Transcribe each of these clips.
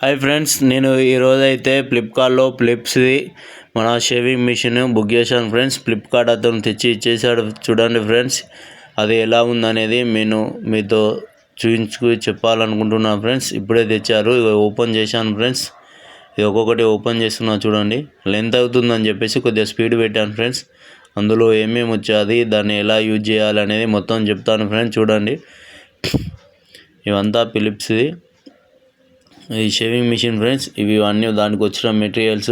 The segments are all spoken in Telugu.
హాయ్ ఫ్రెండ్స్, నేను ఈరోజైతే ఫ్లిప్కార్ట్లో ఫిలిప్స్ది మన షేవింగ్ మిషన్ బుక్ చేశాను ఫ్రెండ్స్. ఫ్లిప్కార్ట్ అతను తెచ్చి ఇచ్చేసాడు. చూడండి ఫ్రెండ్స్, అది ఎలా ఉందనేది నేను మీతో చెప్పాలనుకుంటున్నాను ఫ్రెండ్స్. ఇప్పుడే తెచ్చారు, ఓపెన్ చేశాను ఫ్రెండ్స్. ఇది ఒక్కొక్కటి ఓపెన్ చేస్తున్నా చూడండి. లెంత్ అవుతుందని చెప్పేసి కొద్దిగా స్పీడ్ పెట్టాను ఫ్రెండ్స్. అందులో ఏమేమి వచ్చాది, దాన్ని ఎలా యూజ్ చేయాలనేది మొత్తం చెప్తాను ఫ్రెండ్స్. చూడండి, ఇవంతా ఫిలిప్స్ది ఈ షేవింగ్ మిషన్ ఫ్రెండ్స్. ఇవి అన్నీ దానికి వచ్చిన మెటీరియల్స్.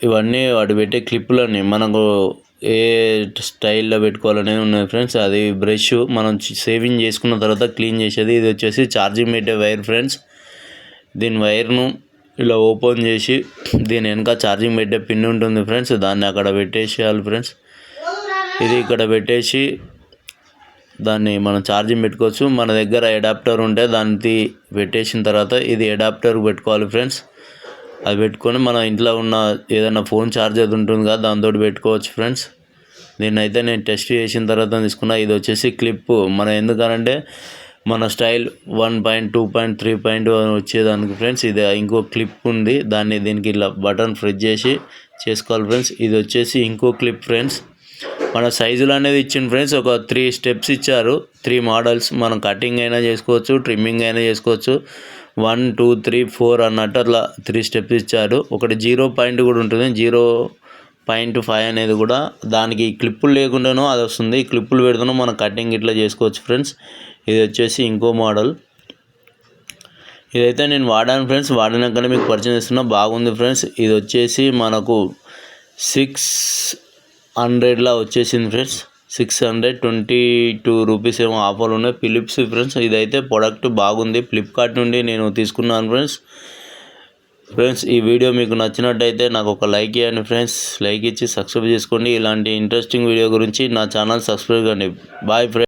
ఇవన్నీ వాటి పెట్టే క్లిప్పులన్నీ మనకు ఏ స్టైల్లో పెట్టుకోవాలనేది ఉన్నాయి ఫ్రెండ్స్. అది బ్రష్ మనం షేవింగ్ చేసుకున్న తర్వాత క్లీన్ చేసేది. ఇది వచ్చేసి ఛార్జింగ్ పెట్టే వైర్ ఫ్రెండ్స్. దీని వైర్ను ఇలా ఓపెన్ చేసి దీని వెనక ఛార్జింగ్ పెట్టే పిన్ ఉంటుంది ఫ్రెండ్స్. దాన్ని అక్కడ పెట్టేసేయాలి ఫ్రెండ్స్. ఇది ఇక్కడ పెట్టేసి దాన్ని మనం ఛార్జింగ్ పెట్టుకోవచ్చు. మన దగ్గర అడాప్టర్ ఉంటే దాన్ని పెట్టేసిన తర్వాత ఇది అడాప్టర్ పెట్టుకోవాలి ఫ్రెండ్స్. అది పెట్టుకొని మన ఇంట్లో ఉన్న ఏదైనా ఫోన్ ఛార్జర్ ఉంటుంది కదా, దాంతో పెట్టుకోవచ్చు ఫ్రెండ్స్. దీన్ని అయితే నేను టెస్ట్ చేసిన తర్వాత తీసుకున్నా. ఇది వచ్చేసి క్లిప్. మన ఎందుకనంటే మన స్టైల్ 1.2.3 వచ్చేదానికి ఫ్రెండ్స్. ఇది ఇంకో క్లిప్ ఉంది, దీనికి ఇలా బటన్ ప్రెస్ చేసి చేసుకోవాలి ఫ్రెండ్స్. ఇది వచ్చేసి ఇంకో క్లిప్ ఫ్రెండ్స్. మన సైజులు అనేది ఇచ్చింది ఫ్రెండ్స్. ఒక 3 స్టెప్స్ ఇచ్చారు, 3 మోడల్స్. మనం కటింగ్ అయినా చేసుకోవచ్చు, ట్రిమ్మింగ్ అయినా చేసుకోవచ్చు. 1, 2, 3, 4 అన్నట్టు అట్లా 3 స్టెప్స్ ఇచ్చారు. ఒకటి 0 పాయింట్ కూడా ఉంటుంది, 0.5 అనేది కూడా. దానికి క్లిప్పులు లేకుండానో అది వస్తుంది, క్లిప్పులు పెడుతున్నాం మనం కటింగ్ ఇట్లా చేసుకోవచ్చు ఫ్రెండ్స్. ఇది వచ్చేసి ఇంకో మోడల్. ఇదైతే నేను వాడాను ఫ్రెండ్స్. వాడినాకనే మీకు పరిచయం చేస్తున్నా. బాగుంది ఫ్రెండ్స్. ఇది వచ్చేసి మనకు 600లా వచ్చేసింది ఫ్రెండ్స్. 622 రూపీస్ ఏమో ఆఫర్లు ఉన్నాయి. Philips friends. ఇదైతే ప్రోడక్ట్ బాగుంది. ఫ్లిప్కార్ట్ నుండి నేను తీసుకున్నాను ఫ్రెండ్స్. ఈ వీడియో మీకు నచ్చినట్టయితే నాకు ఒక లైక్ ఇవ్వండి ఫ్రెండ్స్. లైక్ ఇచ్చి సబ్స్క్రైబ్ చేసుకోండి. ఇలాంటి ఇంట్రెస్టింగ్ వీడియో గురించి నా ఛానల్ సబ్స్క్రైబ్ కండి. Bye friends.